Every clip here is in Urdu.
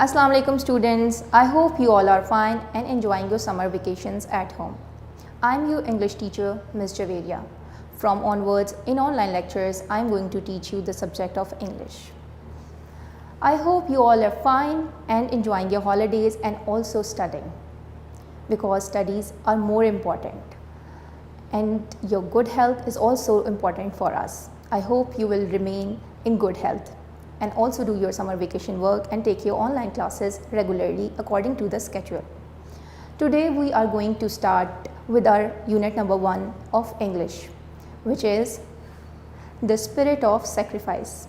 Assalamu alaikum students. I hope you all are fine and enjoying your summer vacations at home. I'm your English teacher, Ms. Javeria. From onwards, in online lectures, I'm going to teach you the subject of English. I hope you all are fine and enjoying your holidays and also studying, because studies are more important and your good health is also important for us. I hope you will remain in good health and also do your summer vacation work and take your online classes regularly according to the schedule. Today we are going to start with our unit number 1 of English, which is the spirit of sacrifice.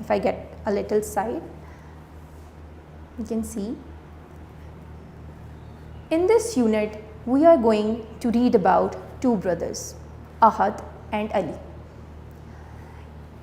If I get a little side, you can see. In this unit, we are going to read about two brothers, Ahad and Ali.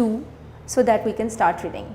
2, so that we can start reading.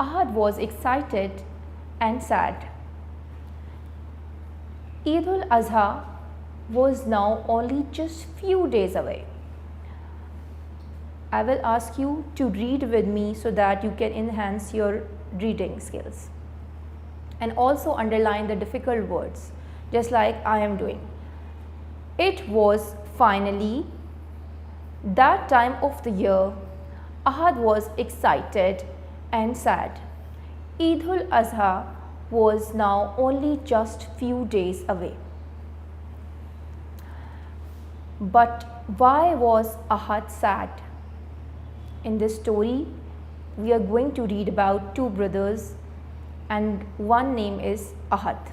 Ahad was excited and sad. Eid ul-Azha was now only just few days away. I will ask you to read with me so that you can enhance your reading skills and also underline the difficult words just like I am doing. It was finally that time of the year. Ahad was excited and sad. Eid ul-Azha was now only just few days away. But why was Ahad sad? In this story, we are going to read about two brothers and one name is Ahad.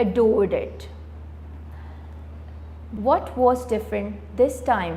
adored it. What was different this time?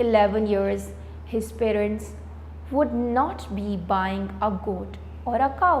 11 years his parents would not be buying a goat or a cow.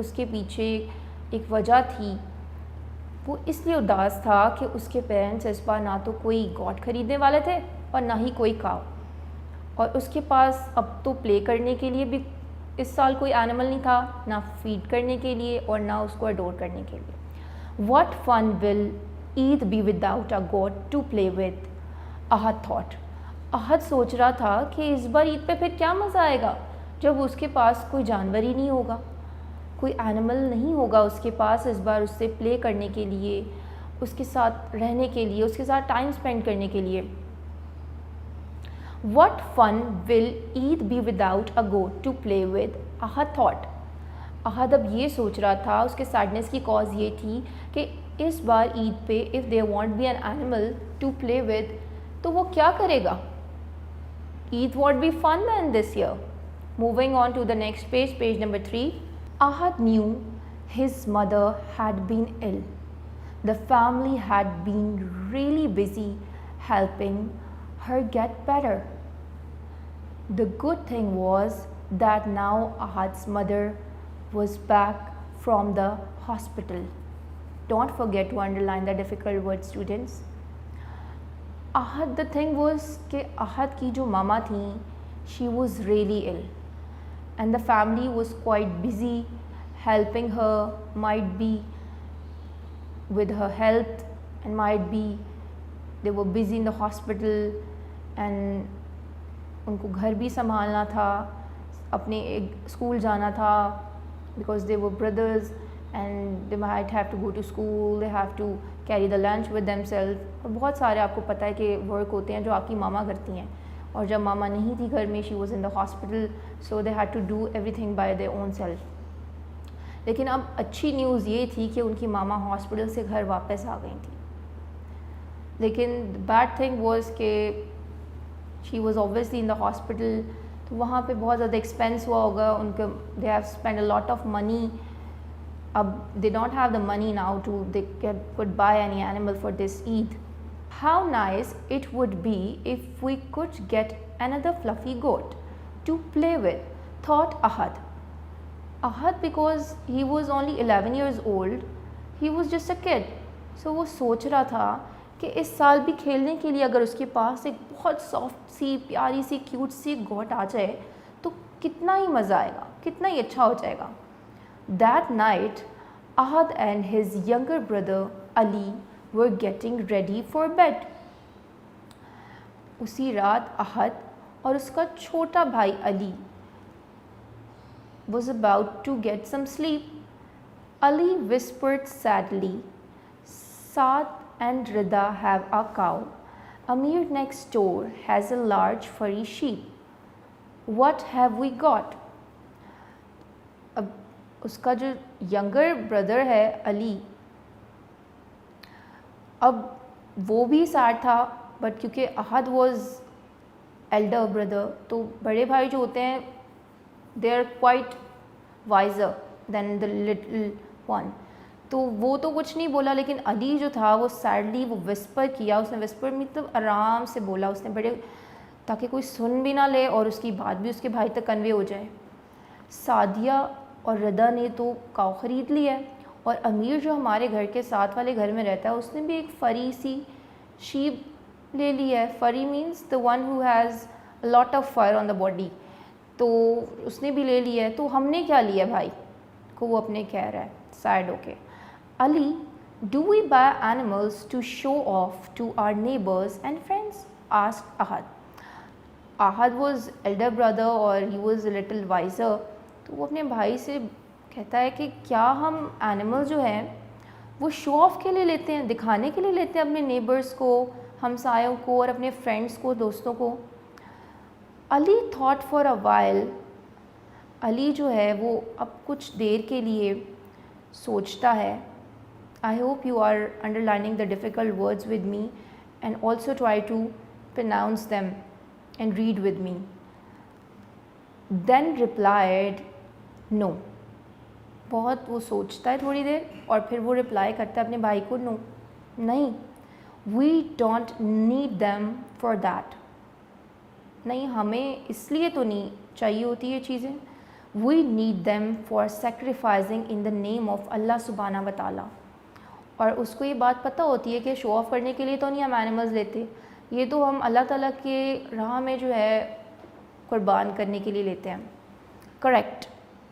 اس کے پیچھے ایک وجہ تھی. وہ اس لیے اداس تھا کہ اس کے پیرنٹس اس بار نہ تو کوئی گاٹ خریدنے والے تھے اور نہ ہی کوئی کاؤ, اور اس کے پاس اب تو پلے کرنے کے لیے بھی اس سال کوئی اینیمل نہیں تھا, نہ فیڈ کرنے کے لیے اور نہ اس کو اڈور کرنے کے لیے. What fun will Eid be without a goat to play with? Ahad thought. احد سوچ رہا تھا کہ اس بار عید پہ پھر کیا مزہ آئے گا جب اس کے پاس کوئی جانور ہی نہیں ہوگا, کوئی اینیمل نہیں ہوگا اس کے پاس اس بار اس سے پلے کرنے کے لیے, اس کے ساتھ رہنے کے لیے, اس کے ساتھ ٹائم اسپینڈ کرنے کے لیے. What fun will Eid be without a goat to play with? Ahad thought. احد اب یہ سوچ رہا تھا, اس کے سیڈنس کی کاز یہ تھی کہ اس بار عید پہ if there won't be an animal to play with تو وہ کیا کرے گا. Eid won't be fun then this year. Moving on to the next page, page number 3. Ahad knew his mother had been ill. The family had been really busy helping her get better. The good thing was that now Ahad's mother was back from the hospital. Don't forget to underline the difficult words, students. Ahad, the thing was کہ احد کی جو ماما تھیں she was really ill and the family was quite busy helping her, might be with her health and might be they were busy in the hospital and ان کو گھر بھی سنبھالنا تھا, اپنے ایک اسکول جانا تھا because they were brothers and they might have to go to school, they have to carry the lunch with themselves. اور بہت سارے آپ کو پتہ ہے کہ ورک ہوتے ہیں جو آپ کی ماما کرتی ہیں, اور جب ماما نہیں تھی گھر میں she was in the hospital so they had to do everything by their own self. لیکن اب اچھی نیوز یہ تھی کہ ان کی ماما ہاسپٹل سے گھر واپس آ گئی تھی. لیکن بیڈ تھنگ واز کہ she was obviously in the hospital, تو وہاں پہ بہت زیادہ ایکسپینس ہوا ہوگا ان کا, they have spent a lot of money. اب they don't have the money now to they could buy any animal for this Eid. How nice it would be if we could get another fluffy goat to play with, thought Ahad. Ahad, because he was only 11 years old, he was just a kid. So وہ سوچ رہا تھا کہ اس سال بھی کھیلنے کے لیے اگر اس کے پاس ایک بہت سافٹ سی پیاری سی کیوٹ سی گوٹ آ جائے تو کتنا ہی مزہ آئے گا, کتنا ہی اچھا ہو جائے گا. That night, Ahad and his younger brother Ali were getting ready for bed. اسی رات احد اور اس کا چھوٹا بھائی علی was about to get some sleep. Ali whispered sadly, Saad and Rida have a cow. Amir next door has a large furry sheep. What have we got? اب اس کا جو ینگر بردر ہے علی, اب وہ بھی سیڈ تھا, بٹ کیونکہ احد واز ایلڈر بردر تو بڑے بھائی جو ہوتے ہیں they are quite wiser than the little one, تو وہ تو کچھ نہیں بولا, لیکن علی جو تھا وہ سیڈلی وہ وسپر کیا, اس نے وسپر مطلب آرام سے بولا, اس نے بڑے تاکہ کوئی سن بھی نہ لے اور اس کی بات بھی اس کے بھائی تک کنوے ہو جائے. سعدیہ اور ردا نے تو کاؤ خرید لی ہے, اور امیر جو ہمارے گھر کے ساتھ والے گھر میں رہتا ہے اس نے بھی ایک فری سی شیپ لے لی ہے. Free means the one who has lot of فر آن دا باڈی, تو اس نے بھی لے لی ہے. تو ہم نے کیا لیا بھائی کو, وہ اپنے کہہ رہا ہے سیڈ ہو کے. Ali, do we buy animals to show off to our neighbours and friends, asked Ahad. Ahad was elder brother اور he was a little wiser, تو وہ اپنے بھائی سے کہتا ہے کہ کیا ہم اینیمل جو ہیں وہ شو آف کے لیے لیتے ہیں, دکھانے کے لیے لیتے ہیں اپنے نیبرز کو, ہمسایوں کو اور اپنے فرینڈس کو, دوستوں کو. علی تھاٹ فار اے وائل, علی جو ہے وہ اب کچھ دیر کے لیے سوچتا ہے. I hope you are underlining the difficult words with me and also try to pronounce them and read with me. Then replied, no. بہت وہ سوچتا ہے تھوڑی دیر اور پھر وہ رپلائی کرتا ہے اپنے بھائی کو, نو, نہیں, we don't need them for that. نہیں, ہمیں اس لیے تو نہیں چاہیے ہوتی یہ چیزیں. We need them for sacrificing in the name of Allah سبحانہ و تعالیٰ. اور اس کو یہ بات پتہ ہوتی ہے کہ شو آف کرنے کے لیے تو نہیں ہم اینیملز لیتے, یہ تو ہم اللہ تعالیٰ کے راہ میں جو ہے قربان کرنے کے لیے لیتے ہیں. کریکٹ,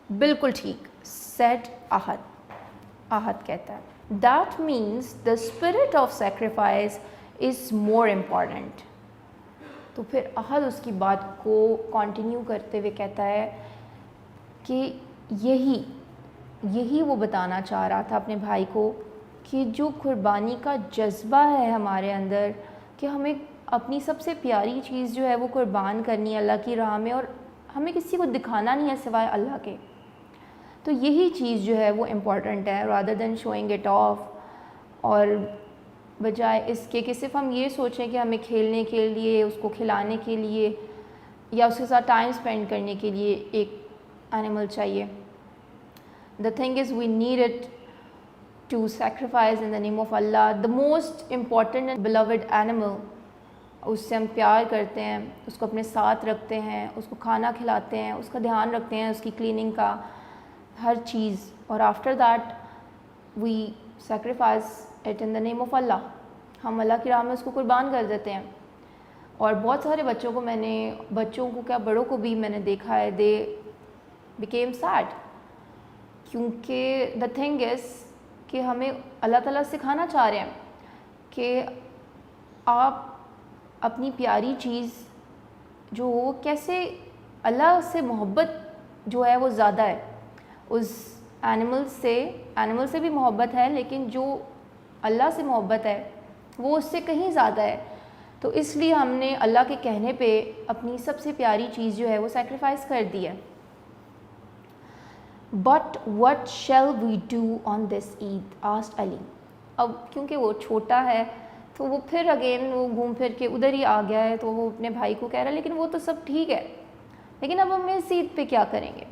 بالکل ٹھیک, سیڈ احد. احد کہتا ہے that means the spirit of sacrifice is more important. تو پھر احد اس کی بات کو کنٹینیو کرتے ہوئے کہتا ہے کہ یہی وہ بتانا چاہ رہا تھا اپنے بھائی کو کہ جو قربانی کا جذبہ ہے ہمارے اندر, کہ ہمیں اپنی سب سے پیاری چیز جو ہے وہ قربان کرنی ہے اللہ کی راہ میں, اور ہمیں کسی کو دکھانا نہیں ہے سوائے اللہ کے. تو یہی چیز جو ہے وہ امپورٹنٹ ہے رادر دین شوئنگ اٹ آف, اور بجائے اس کے کہ صرف ہم یہ سوچیں کہ ہمیں کھیلنے کے لیے, اس کو کھلانے کے لیے یا اس کے ساتھ ٹائم اسپینڈ کرنے کے لیے ایک اینیمل چاہیے. The thing is we need it to sacrifice in the name of Allah. The most important and beloved animal, اس سے ہم پیار کرتے ہیں, اس کو اپنے ساتھ رکھتے ہیں, اس کو کھانا کھلاتے ہیں, اس کا دھیان رکھتے ہیں, اس کی کلیننگ کا ہر چیز, اور after that we sacrifice it in the name of Allah. ہم اللہ کی راہ میں اس کو قربان کر دیتے ہیں. اور بہت سارے بچوں کو بچوں کو کیا بڑوں کو بھی میں نے دیکھا ہے, دے بیکیم سیڈ, کیونکہ دا تھنگ از کہ ہمیں اللہ تعالیٰ سکھانا چاہ رہے ہیں کہ آپ اپنی پیاری چیز جو ہو کیسے, اللہ سے محبت جو ہے وہ زیادہ ہے, اس اینیمل سے بھی محبت ہے, لیکن جو اللہ سے محبت ہے وہ اس سے کہیں زیادہ ہے. تو اس لیے ہم نے اللہ کے کہنے پہ اپنی سب سے پیاری چیز جو ہے وہ سیکریفائس کر دی ہے. But what shall we do on this Eid asked Ali. اب کیونکہ وہ چھوٹا ہے تو وہ پھر اگین وہ گھوم پھر کے ادھر ہی آ گیا ہے, تو وہ اپنے بھائی کو کہہ رہا ہے لیکن وہ تو سب ٹھیک ہے, لیکن اب ہم اس عید پہ کیا کریں گے.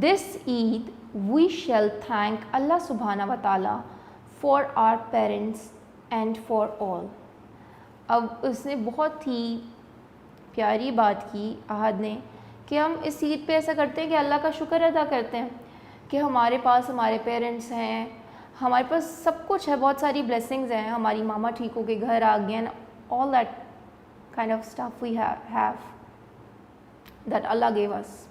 دس عید وی شیل تھینک اللہ سبحانہ و تعالیٰ for our parents and for all. اب اس نے بہت ہی پیاری بات کی احد نے کہ ہم اس عید پہ ایسا کرتے ہیں کہ اللہ کا شکر ادا کرتے ہیں کہ ہمارے پاس ہمارے پیرنٹس ہیں, ہمارے پاس سب کچھ ہے, بہت ساری بلیسنگز ہیں, ہماری ماما ٹھیک ہو کے گھر آ گئے, and all that kind of stuff we have that اللہ گیو اس.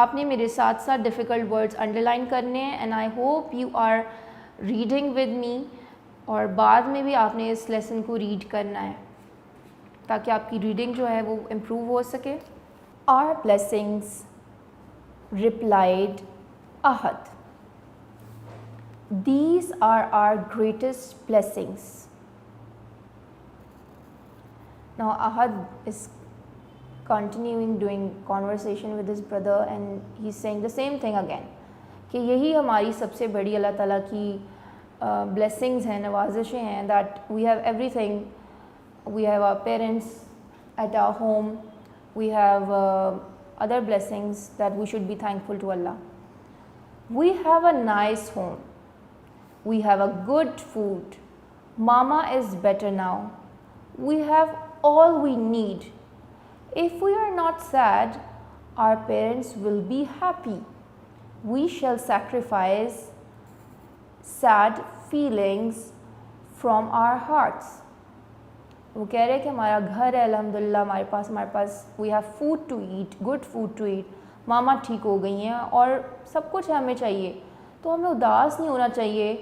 آپ نے میرے ساتھ ساتھ ڈیفیکلٹ ورڈز انڈر لائن کرنے ہیں, and I hope you are reading with me, اور بعد میں بھی آپ نے اس لیسن کو ریڈ کرنا ہے تاکہ آپ کی ریڈنگ جو ہے وہ امپروو ہو سکے. Our blessings replied Ahad, these are our greatest blessings. Now Ahad is continuing doing conversation with his brother and he's saying the same thing again کہ یہی ہماری سب سے بڑی اللہ تعالیٰ کی blessings ہیں, نوازشیں ہیں, that we have everything. We have our parents at our home, we have other blessings that we should be thankful to Allah. We have a nice home, we have a good food, mama is better now, we have all we need. If we are not sad, our parents will be happy. We shall sacrifice sad feelings from our hearts. وہ کہہ رہے کہ ہمارا گھر ہے الحمدللہ, ہمارے پاس we have food to eat, good food to eat, ماما ٹھیک ہو گئی ہیں اور سب کچھ ہمیں چاہیے, تو ہمیں اداس نہیں ہونا چاہیے.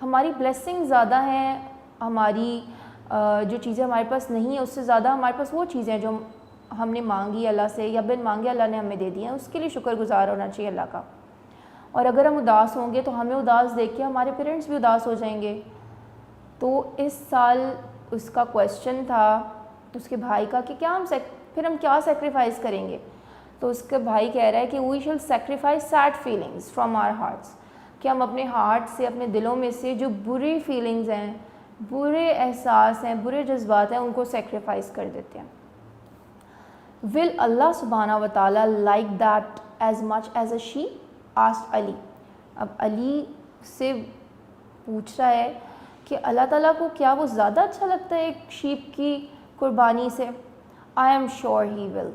ہماری بلیسنگ زیادہ ہیں, ہماری جو چیزیں ہمارے پاس نہیں ہیں اس سے زیادہ ہمارے پاس وہ چیزیں جو ہم نے مانگی اللہ سے یا بن مانگے اللہ نے ہمیں دے دی ہیں, اس کے لیے شکر گزار ہونا چاہیے اللہ کا. اور اگر ہم اداس ہوں گے تو ہمیں اداس دیکھ کے ہمارے پیرنٹس بھی اداس ہو جائیں گے. تو اس سال اس کا کویشچن تھا اس کے بھائی کا کہ کیا پھر ہم کیا سیکریفائز کریں گے. تو اس کے بھائی کہہ رہا ہے کہ we shall sacrifice sad feelings from our hearts, کہ ہم اپنے ہارٹ سے, اپنے دلوں میں سے جو بری فیلنگز ہیں, برے احساس ہیں, برے جذبات ہیں, ان کو سیکریفائز کر دیتے ہیں. ول اللہ سبحانہ و تعالیٰ like that as much as a sheep asked Ali. اب علی سے پوچھ رہا ہے کہ اللہ تعالیٰ کو کیا وہ زیادہ اچھا لگتا ہے ایک شیپ کی قربانی سے. I am sure he will.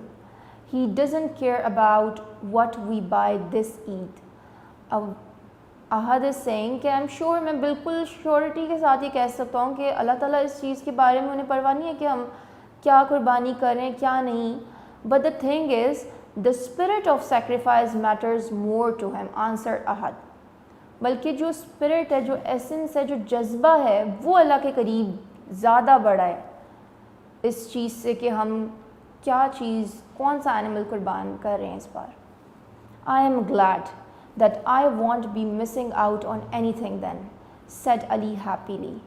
He doesn't care about what we buy this Eid. اب احد از سینگ کہ I'm sure, میں بالکل شیورٹی کے ساتھ یہ کہہ سکتا ہوں کہ اللہ تعالیٰ اس چیز کے بارے میں انہیں پرواہ نہیں ہے کہ ہم کیا قربانی کریں کیا نہیں. But the thing is, the spirit of sacrifice matters more to him, answered احد. بلکہ جو اسپرٹ ہے, جو ایسنس ہے, جو جذبہ ہے, وہ اللہ کے قریب زیادہ بڑا ہے اس چیز سے کہ ہم کیا چیز, کون سا اینیمل قربان کر رہے ہیں اس بار. I am glad that I won't be missing out on anything then, said Ali happily.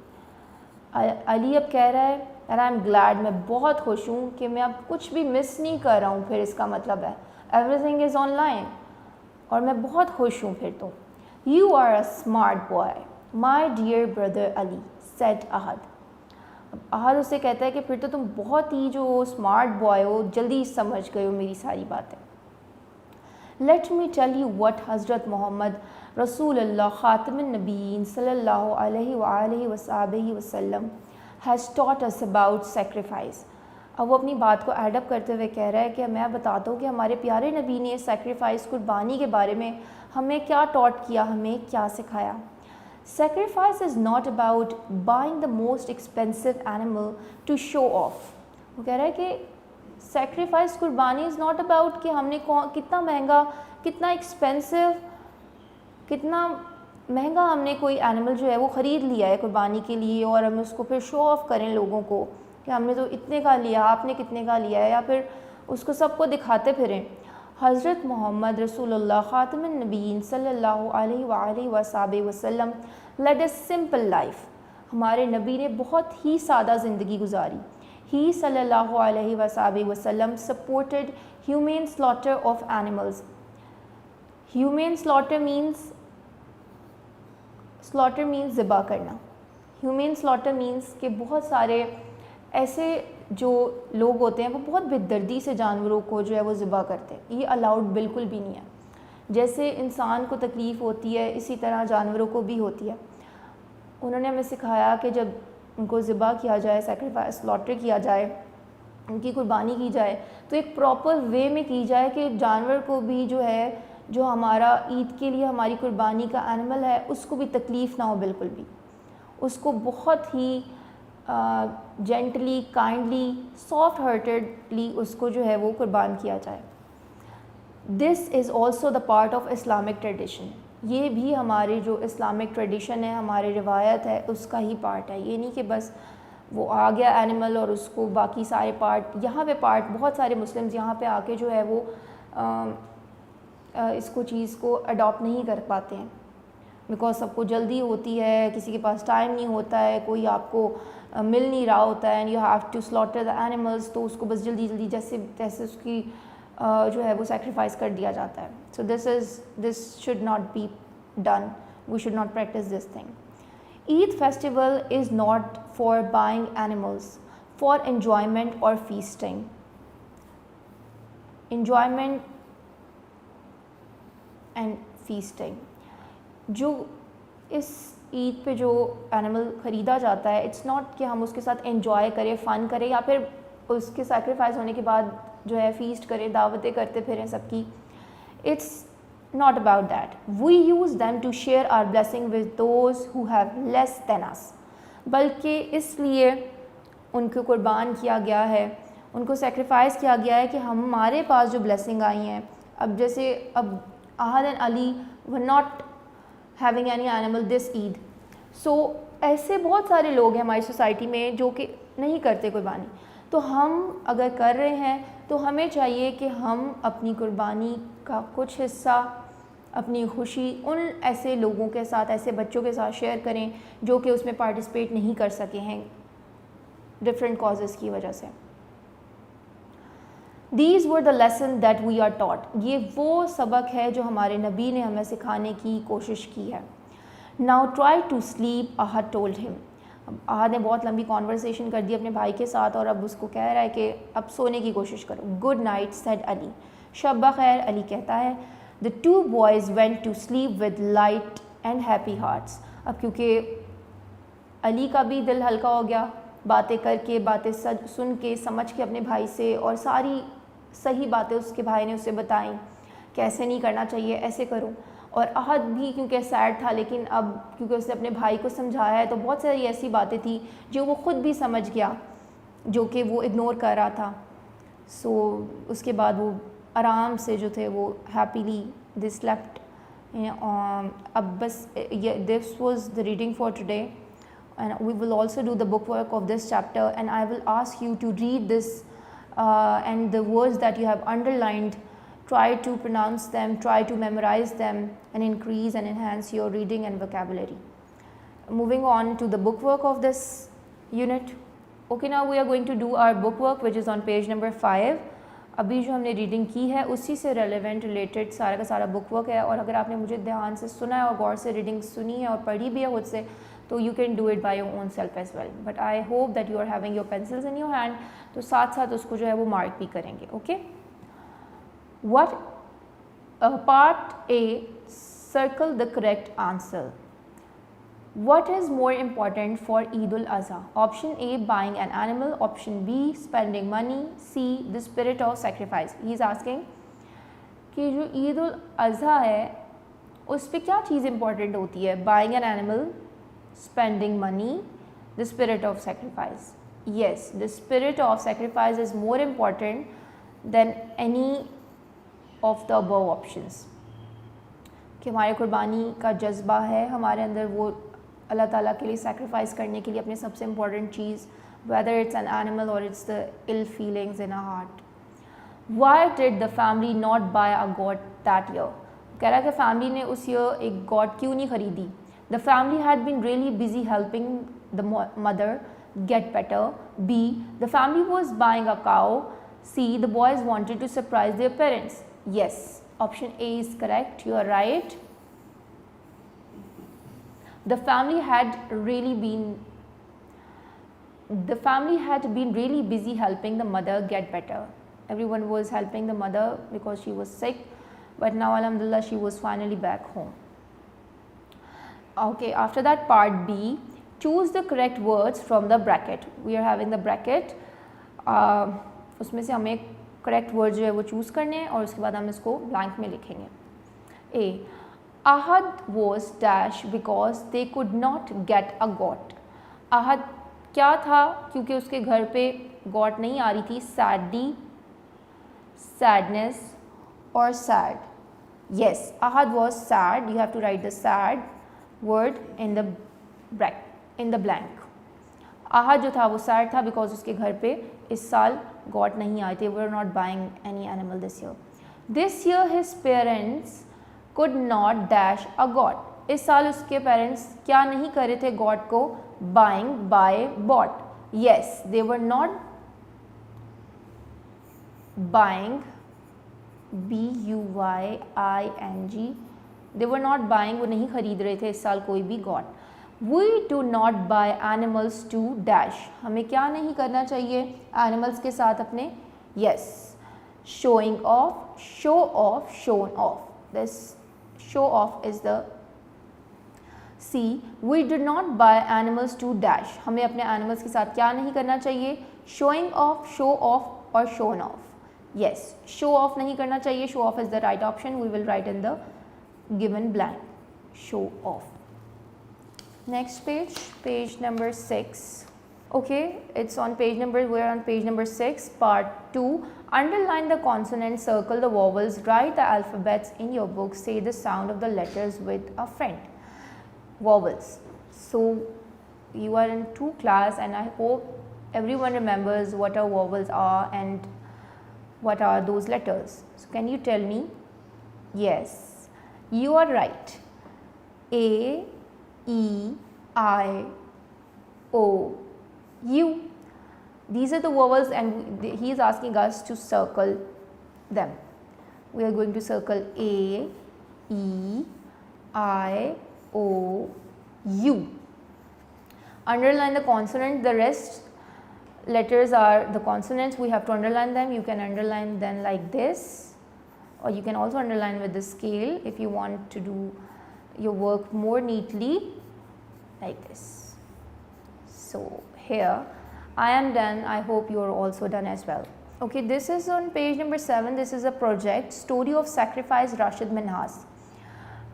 علی اب کہہ رہا ہے and I am glad, میں بہت خوش ہوں کہ میں اب کچھ بھی مس نہیں کر رہا ہوں. پھر اس کا مطلب ہے everything is online, اور میں بہت خوش ہوں پھر تو. You are a smart boy, my dear brother Ali, said احد. احد اسے کہتا ہے کہ پھر تو تم بہت ہی جو اسمارٹ بوائے ہو, جلدی سمجھ گئے ہو میری ساری باتیں. Let me tell you what حضرت محمد رسول اللہ خاتم النبیین صلی اللہ علیہ وآلہ وصحبہ وسلم has taught us about sacrifice. اب وہ اپنی بات کو ایڈ اپ کرتے ہوئے کہہ رہا ہے کہ میں بتاتا ہوں کہ ہمارے پیارے نبی نے سیکریفائس قربانی کے بارے میں ہمیں کیا ٹاٹ کیا, ہمیں کیا سکھایا. Sacrifice is not about buying the most expensive animal to show off. وہ کہہ رہا ہے کہ سیکریفائس قربانی از ناٹ اباؤٹ کہ ہم نے کتنا مہنگا, کتنا ایکسپینسو, کتنا مہنگا ہم نے کوئی اینیمل جو ہے وہ خرید لیا ہے قربانی کے لیے, اور ہم اس کو پھر شو آف کریں لوگوں کو کہ ہم نے تو اتنے کا لیا, آپ نے کتنے کا لیا ہے, یا پھر اس کو سب کو دکھاتے پھریں. حضرت محمد رسول اللہ خاتم النبیین صلی اللہ علیہ وآلہ وصحبہ وسلم led a simple life. ہمارے نبی نے بہت ہی سادہ زندگی گزاری. He صلی اللہ علیہ وصحبہ وسلم supported humane slaughter of animals. Humane slaughter means ذبح کرنا. Humane slaughter means کہ بہت سارے ایسے جو لوگ ہوتے ہیں وہ بہت بے دردی سے جانوروں کو جو ہے وہ ذبح کرتے ہیں. یہ الاؤڈ بالکل بھی نہیں ہے. جیسے انسان کو تکلیف ہوتی ہے اسی طرح جانوروں کو بھی ہوتی ہے. انہوں نے ہمیں سکھایا کہ جب ان کو ذبح کیا جائے, سیکریفائس سلاٹر کیا جائے, ان کی قربانی کی جائے, تو ایک پراپر وے میں کی جائے کہ جانور کو بھی جو ہے, جو ہمارا عید کے لیے ہماری قربانی کا اینیمل ہے, اس کو بھی تکلیف نہ ہو بالکل بھی. اس کو بہت ہی جینٹلی, کائنڈلی, سافٹ ہارٹیڈلی اس کو جو ہے وہ قربان کیا جائے. This is also the part of Islamic tradition. یہ بھی ہمارے جو اسلامک ٹریڈیشن ہے, ہماری روایت ہے, اس کا ہی پارٹ ہے. یہ نہیں کہ بس وہ آ گیا اینیمل اور اس کو باقی سارے پارٹ, یہاں پہ پارٹ بہت سارے مسلمز یہاں پہ آ کے جو ہے وہ اس کو چیز کو اڈاپٹ نہیں کر پاتے ہیں, بیکاز سب کو جلدی ہوتی ہے, کسی کے پاس ٹائم نہیں ہوتا ہے, کوئی آپ کو مل نہیں رہا ہوتا ہے, and you have to slaughter the animals, تو اس کو بس جلدی جلدی جیسے تیسے اس کی جو ہے وہ سیکریفائس کر دیا جاتا ہے. So this should not be done, we should not practise this thing. Eid festival is not for buying animals, for enjoyment اور فیسٹنگ. Enjoyment and feasting. جو اس عید پہ جو اینیمل خریدا جاتا ہے, اٹس ناٹ کہ ہم اس کے ساتھ انجوائے کریں, فن کریں, یا پھر اس کے سیکریفائس ہونے کے بعد جو ہے فیسٹ کریں, دعوتیں کرتے پھریں سب کی. It's not about that. We use them to share our blessing with those who have less than us. بلکہ اس لیے ان کو قربان کیا گیا ہے, ان کو سیکریفائس کیا گیا ہے کہ ہمارے پاس جو بلیسنگ آئی ہیں, اب جیسے اب Ahad and Ali were not having any animal this Eid. So ایسے بہت سارے لوگ ہیں ہماری سوسائٹی میں جو کہ نہیں کرتے قربانی. تو ہم اگر کر رہے ہیں تو ہمیں چاہیے کہ ہم اپنی قربانی کا کچھ حصہ, اپنی خوشی ان ایسے لوگوں کے ساتھ, ایسے بچوں کے ساتھ شیئر کریں جو کہ اس میں پارٹیسپیٹ نہیں کر سکے ہیں ڈفرینٹ کازز کی وجہ سے. These were the lessons that we are taught. یہ وہ سبق ہے جو ہمارے نبی نے ہمیں سکھانے کی کوشش کی ہے. Now try to sleep, Ahad told him. احد نے بہت لمبی کانورسیشن کر دی اپنے بھائی کے ساتھ, اور اب اس کو کہہ رہا ہے کہ اب سونے کی کوشش کرو. Good night, said Ali. شب بخیر, علی کہتا ہے. The two boys went to sleep with light and happy hearts. اب کیونکہ علی کا بھی دل ہلکا ہو گیا باتیں کر کے, باتیں سن کے, سمجھ کے اپنے بھائی سے, اور ساری صحیح باتیں اس کے بھائی نے اسے بتائیں کہ ایسے نہیں کرنا چاہیے, ایسے کرو. اور احد بھی کیونکہ سیڈ تھا, لیکن اب کیونکہ اس نے اپنے بھائی کو سمجھایا ہے تو بہت ساری ایسی باتیں تھیں جو وہ خود بھی سمجھ گیا, جو کہ وہ اگنور کر رہا تھا. سو اس کے بعد وہ آرام سے جو تھے وہ ہیپیلی دے سلیپٹ. اب بس this was the reading for today, and we will also do the book work of this chapter, and I will ask you to read this and the words that you have underlined, try to pronounce them, try to memorize them, and increase and enhance your reading and vocabulary. Moving on to the book work of this unit. Okay, now we are going to do our book work which is on page number 5. ابھی جو ہم نے ریڈنگ کی ہے اسی سے ریلیونٹ ریلیٹڈ سارا کا سارا بک ورک ہے, اور اگر آپ نے مجھے دھیان سے سنا ہے اور غور سے ریڈنگ سنی ہے اور پڑھی بھی ہے خود سے, تو you can do it by your own self as well. But I hope that you are having your pencils in your hand, تو ساتھ ساتھ اس کو جو ہے وہ مارک بھی کریں گے. Okay, what part a, circle the correct answer. What is more important for Eid al-Adha? Option A, buying an animal. Option B, spending money. C, the spirit of sacrifice. He is asking کہ جو عید الاضحیٰ ہے اس پہ کیا چیز امپورٹنٹ ہوتی ہے؟ buying an animal, spending money, the spirit of sacrifice. Yes, the spirit of sacrifice is more important than any of the above options. کہ ہمارے قربانی کا جذبہ ہے ہمارے اندر, وہ اللہ تعالیٰ کے لیے سیکریفائس کرنے کے لیے اپنی سب سے امپورٹنٹ چیز, whether it's an animal or it's the ill feelings in our heart. Why did the family not buy a goat that year? کہہ رہا ہے کہ فیملی نے اس ایئر ایک گاٹ کیوں نہیں خریدی. The family had been really busy helping the mother get better. B, the family was buying a cow. C, the boys wanted to surprise their parents. Yes, option A is correct, you are right. The family had been really busy helping the mother get better. Everyone was helping the mother because she was sick, but now alhamdulillah she was finally back home. Okay, after that part B, choose the correct words from the bracket. We are having the bracket. اس میں سے ہمیں کریکٹ ورڈ جو ہے وہ چوز کرنے ہیں اور اس کے بعد ہم اس کو بلینک میں لکھیں گے. A, Ahad was dash because they could not get a goat. Ahad کیا تھا کیونکہ اس کے گھر پہ گاٹ نہیں آ رہی تھی؟ sadly, sadness or sad. Yes, Ahad was sad. You have to write the sad word in the blank. Ahad جو تھا وہ sad تھا because اس کے گھر پہ اس سال گاٹ نہیں آئے تھے. We were not buying any animal this year. This year his parents could not dash a goat. اس سال اس کے پیرنٹس کیا نہیں کر رہے تھے گاٹ کو؟ bought. Yes, they were not buying, B-U-Y-I-N-G, they were not buying, وہ نہیں خرید رہے تھے اس سال کوئی بھی got. We do not buy animals to dash. ہمیں کیا نہیں کرنا چاہیے animals کے ساتھ اپنے؟ Yes, showing off, show off, shown off. This show off is the C. We do not buy animals to dash. ہمیں اپنے animals کے ساتھ کیا نہیں کرنا چاہیے؟ showing off, show off اور shown off. Yes, show off نہیں کرنا چاہیے. show off is the right option. We will write in the given blank. show off. Next page, page number 6. Okay, it's on page number, we're on page number 6, part 2. Underline the consonants, circle the vowels, write the alphabets in your book, say the sound of the letters with a friend. Vowels. So you are in 2 class and I hope everyone remembers what our vowels are and what are those letters. So can you tell me? Yes, you are right. A, E, I, O, U. These are the vowels and he is asking us to circle them. We are going to circle A, E, I, O, U. Underline the consonant. The rest letters are the consonants. We have to underline them. You can underline them like this, or you can also underline with the scale if you want to do your work more neatly, like this. So here I am done. I hope you are also done as well. Okay, this is on page number 7. This is a project, Story of Sacrifice, Rashid Minhas.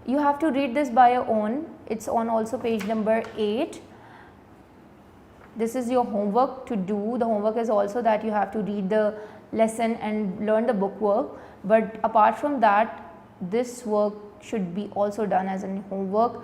You have to read this by your own. It's on also page number 8. This is your homework to do. The homework is also that you have to read the lesson and learn the book work. But apart from that, this work should be also done as a homework.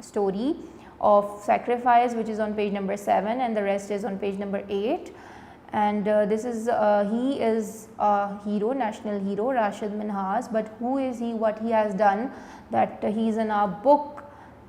story of sacrifice which is on page number 7 and the rest is on page number 8. And this is he is a hero, national hero, Rashid Minhas. But who is he, what he has done, that he is in our book,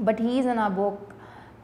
but he is in our book,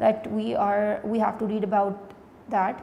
that we have to read about that.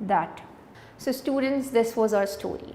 that. So students, this was our story.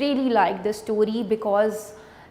really like this story because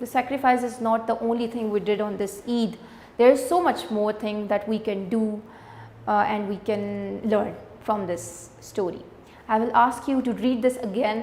the sacrifice is not the only thing we did on this Eid. There is so much more thing that we can do and we can learn from this story. I will ask you to read this again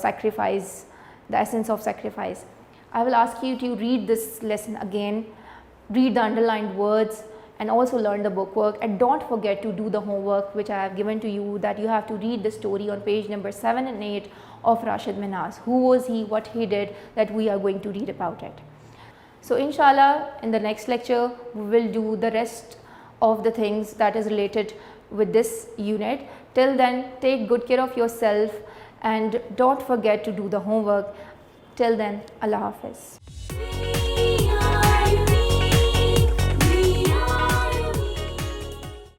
sacrifice, the essence of sacrifice. I will ask you to read this lesson again, read the underlined words and also learn the book work, and don't forget to do the homework which I have given to you, that you have to read the story on page number 7 and 8 of Rashid Minhas. Who was he, what he did, that we are going to read about it. So inshallah in the next lecture we will do the rest of the things that is related with this unit. Till then, take good care of yourself and don't forget to do the homework. Till then, Allah Hafiz.